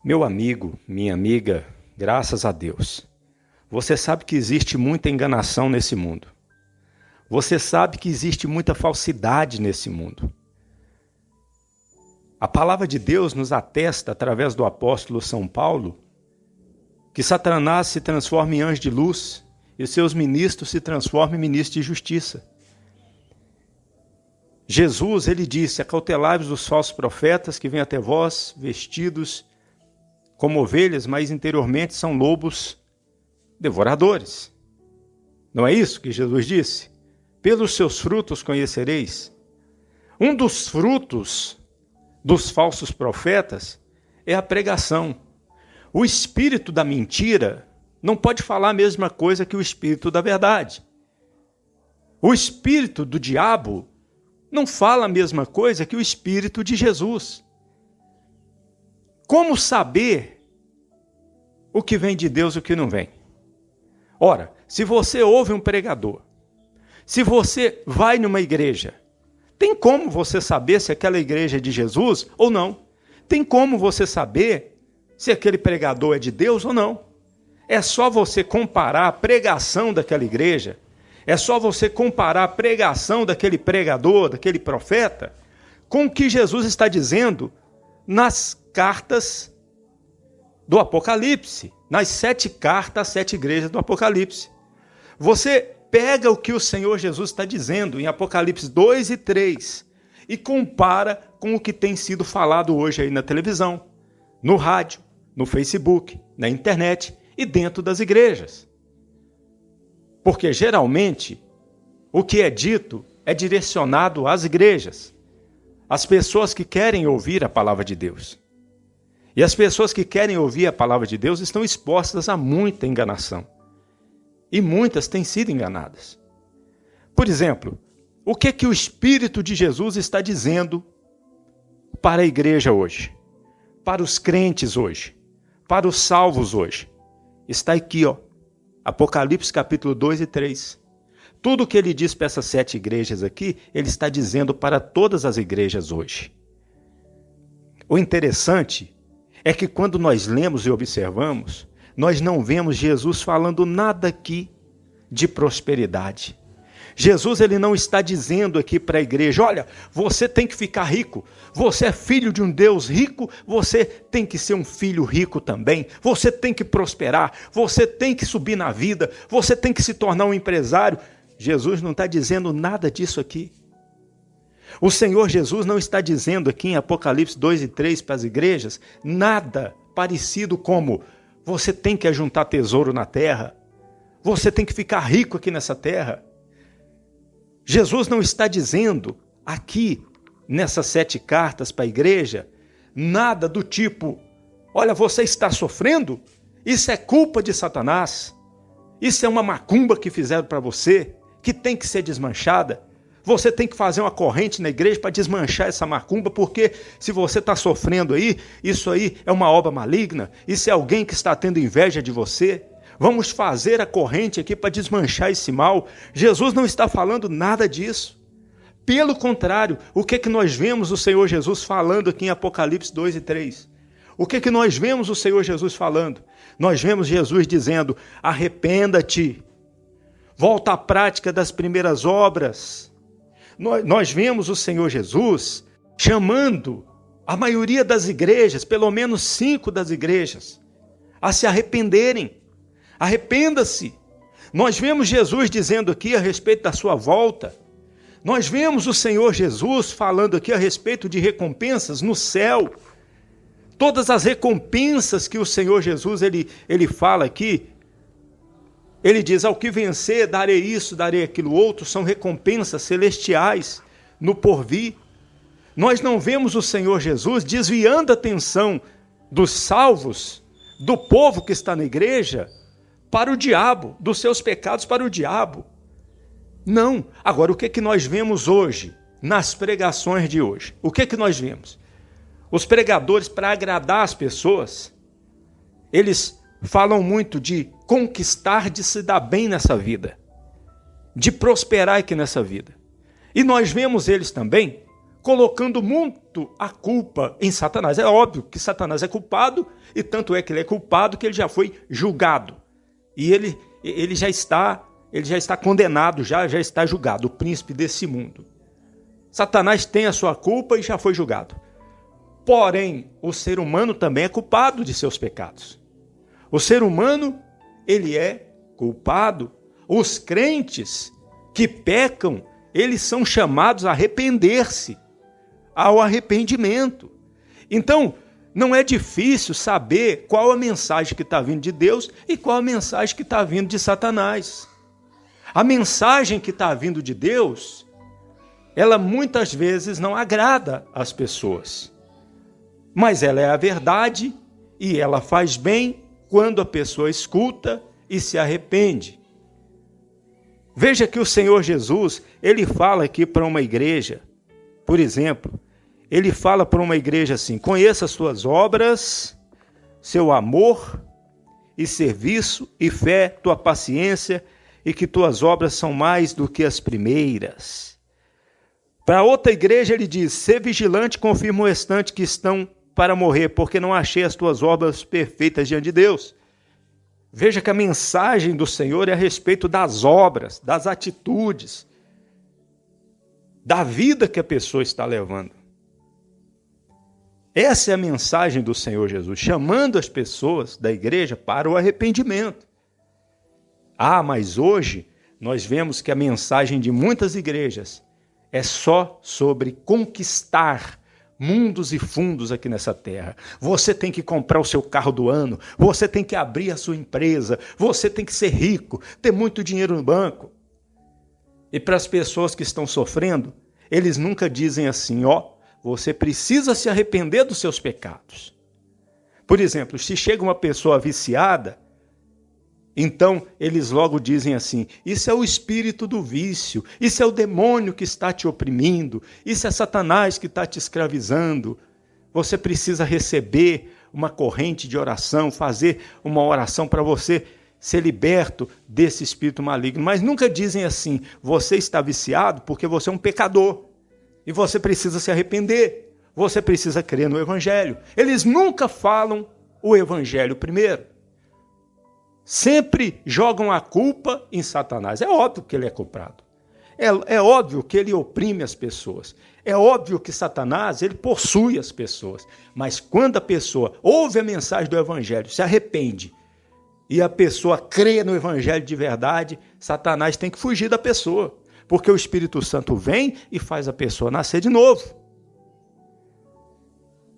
Meu amigo, minha amiga, graças a Deus. Você sabe que existe muita enganação nesse mundo. Você sabe que existe muita falsidade nesse mundo. A palavra de Deus nos atesta, através do apóstolo São Paulo, que Satanás se transforma em anjo de luz e seus ministros se transformam em ministros de justiça. Jesus, ele disse: acautelai-vos dos falsos profetas que vêm até vós vestidos como ovelhas, mas interiormente são lobos devoradores. Não é isso que Jesus disse? Pelos seus frutos conhecereis. Um dos frutos dos falsos profetas é a pregação. O espírito da mentira não pode falar a mesma coisa que o espírito da verdade. O espírito do diabo não fala a mesma coisa que o espírito de Jesus. Como saber o que vem de Deus e o que não vem? Ora, se você ouve um pregador, se você vai numa igreja, tem como você saber se aquela igreja é de Jesus ou não? Tem como você saber se aquele pregador é de Deus ou não? É só você comparar a pregação daquela igreja, é só você comparar a pregação daquele pregador, daquele profeta, com o que Jesus está dizendo nas cartas do Apocalipse, nas 7 cartas, às 7 igrejas do Apocalipse. Você pega o que o Senhor Jesus está dizendo em Apocalipse 2 e 3 e compara com o que tem sido falado hoje aí na televisão, no rádio, no Facebook, na internet e dentro das igrejas. Porque geralmente o que é dito é direcionado às igrejas, às pessoas que querem ouvir a palavra de Deus. E as pessoas que querem ouvir a palavra de Deus estão expostas a muita enganação. E muitas têm sido enganadas. Por exemplo, o que que o Espírito de Jesus está dizendo para a igreja hoje? Para os crentes hoje? Para os salvos hoje? Está aqui, Apocalipse capítulo 2 e 3. Tudo o que ele diz para essas 7 igrejas aqui, ele está dizendo para todas as igrejas hoje. O interessante é que quando nós lemos e observamos, nós não vemos Jesus falando nada aqui de prosperidade. Jesus, ele não está dizendo aqui para a igreja: olha, você tem que ficar rico, você é filho de um Deus rico, você tem que ser um filho rico também, você tem que prosperar, você tem que subir na vida, você tem que se tornar um empresário. Jesus não está dizendo nada disso aqui. O Senhor Jesus não está dizendo aqui em Apocalipse 2 e 3 para as igrejas nada parecido como: você tem que ajuntar tesouro na terra, você tem que ficar rico aqui nessa terra. Jesus não está dizendo aqui, nessas 7 cartas para a igreja, nada do tipo: olha, você está sofrendo? Isso é culpa de Satanás. Isso é uma macumba que fizeram para você, que tem que ser desmanchada. Você tem que fazer uma corrente na igreja para desmanchar essa macumba, porque se você está sofrendo aí, isso aí é uma obra maligna, isso é alguém que está tendo inveja de você. Vamos fazer a corrente aqui para desmanchar esse mal. Jesus não está falando nada disso. Pelo contrário, o que nós vemos o Senhor Jesus falando aqui em Apocalipse 2 e 3? O que nós vemos o Senhor Jesus falando? Nós vemos Jesus dizendo: arrependa-te, volta à prática das primeiras obras. Nós vemos o Senhor Jesus chamando a maioria das igrejas, pelo menos 5 das igrejas, a se arrependerem. Arrependa-se. Nós vemos Jesus dizendo aqui a respeito da sua volta. Nós vemos o Senhor Jesus falando aqui a respeito de recompensas no céu. Todas as recompensas que o Senhor Jesus ele fala aqui, ele diz: ao que vencer, darei isso, darei aquilo outro, são recompensas celestiais no porvir. Nós não vemos o Senhor Jesus desviando a atenção dos salvos, do povo que está na igreja, para o diabo, dos seus pecados para o diabo. Não. Agora, o que nós vemos hoje, nas pregações de hoje? O que nós vemos? Os pregadores, para agradar as pessoas, eles falam muito de conquistar, de se dar bem nessa vida, de prosperar aqui nessa vida. E nós vemos eles também colocando muito a culpa em Satanás. É óbvio que Satanás é culpado, e tanto é que ele é culpado que ele já foi julgado. E ele já está condenado, já está julgado, o príncipe desse mundo. Satanás tem a sua culpa e já foi julgado. Porém, o ser humano também é culpado de seus pecados. O ser humano, ele é culpado. Os crentes que pecam, eles são chamados a arrepender-se, ao arrependimento. Então, não é difícil saber qual a mensagem que está vindo de Deus e qual a mensagem que está vindo de Satanás. A mensagem que está vindo de Deus, ela muitas vezes não agrada às pessoas. Mas ela é a verdade e ela faz bem quando a pessoa escuta e se arrepende. Veja que o Senhor Jesus, ele fala aqui para uma igreja, por exemplo, ele fala para uma igreja assim: conheça as suas obras, seu amor e serviço e fé, tua paciência, e que tuas obras são mais do que as primeiras. Para outra igreja ele diz: sê vigilante, confirma o restante que estão para morrer, porque não achei as tuas obras perfeitas diante de Deus. Veja que a mensagem do Senhor é a respeito das obras, das atitudes, da vida que a pessoa está levando. Essa é a mensagem do Senhor Jesus, chamando as pessoas da igreja para o arrependimento. Mas hoje nós vemos que a mensagem de muitas igrejas é só sobre conquistar mundos e fundos aqui nessa terra. Você tem que comprar o seu carro do ano, você tem que abrir a sua empresa, você tem que ser rico, ter muito dinheiro no banco. E para as pessoas que estão sofrendo, eles nunca dizem assim: você precisa se arrepender dos seus pecados. Por exemplo, se chega uma pessoa viciada, então eles logo dizem assim: isso é o espírito do vício, isso é o demônio que está te oprimindo, isso é Satanás que está te escravizando. Você precisa receber uma corrente de oração, fazer uma oração para você ser liberto desse espírito maligno. Mas nunca dizem assim: você está viciado porque você é um pecador e você precisa se arrepender, você precisa crer no Evangelho. Eles nunca falam o Evangelho primeiro. Sempre jogam a culpa em Satanás. É óbvio que ele é culpado. É óbvio que ele oprime as pessoas. É óbvio que Satanás, ele possui as pessoas. Mas quando a pessoa ouve a mensagem do Evangelho, se arrepende, e a pessoa crê no Evangelho de verdade, Satanás tem que fugir da pessoa. Porque o Espírito Santo vem e faz a pessoa nascer de novo.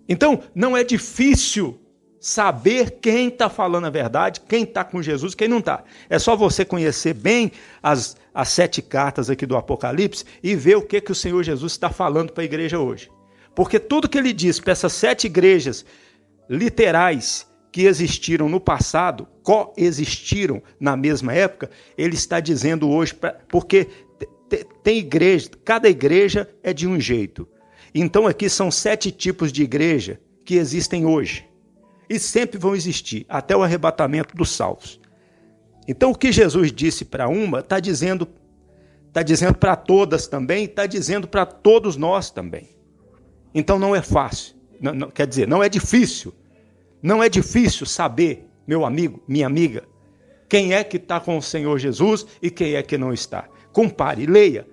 Então, não é difícil saber quem está falando a verdade, quem está com Jesus, quem não está. É só você conhecer bem as 7 cartas aqui do Apocalipse e ver o que o Senhor Jesus está falando para a igreja hoje. Porque tudo que ele diz para essas 7 igrejas literais que existiram no passado, coexistiram na mesma época, ele está dizendo hoje, porque tem igreja, cada igreja é de um jeito. Então aqui são 7 tipos de igreja que existem hoje. E sempre vão existir, até o arrebatamento dos salvos. Então o que Jesus disse para uma, está dizendo para todas também, está dizendo para todos nós também. Então não é fácil, quer dizer, não é difícil. Não é difícil saber, meu amigo, minha amiga, quem é que está com o Senhor Jesus e quem é que não está. Compare, leia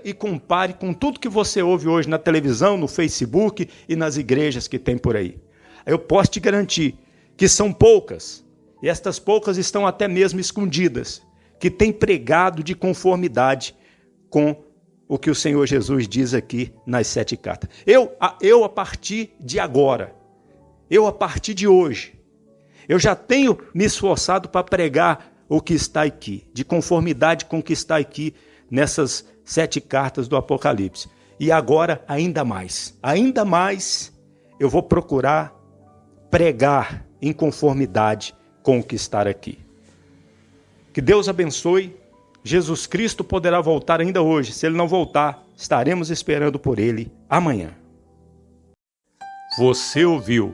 e compare com tudo que você ouve hoje na televisão, no Facebook e nas igrejas que tem por aí. Eu posso te garantir que são poucas, e estas poucas estão até mesmo escondidas, que têm pregado de conformidade com o que o Senhor Jesus diz aqui nas 7 cartas. Eu a partir de agora, a partir de hoje, eu já tenho me esforçado para pregar o que está aqui, de conformidade com o que está aqui nessas 7 cartas do Apocalipse. E agora, ainda mais eu vou procurar pregar em conformidade com o que está aqui. Que Deus abençoe. Jesus Cristo poderá voltar ainda hoje. Se ele não voltar, estaremos esperando por ele amanhã. Você ouviu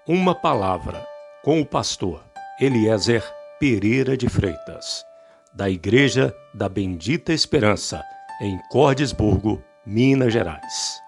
uma palavra com o pastor Eliezer Pereira de Freitas, da Igreja da Bendita Esperança, em Cordisburgo, Minas Gerais.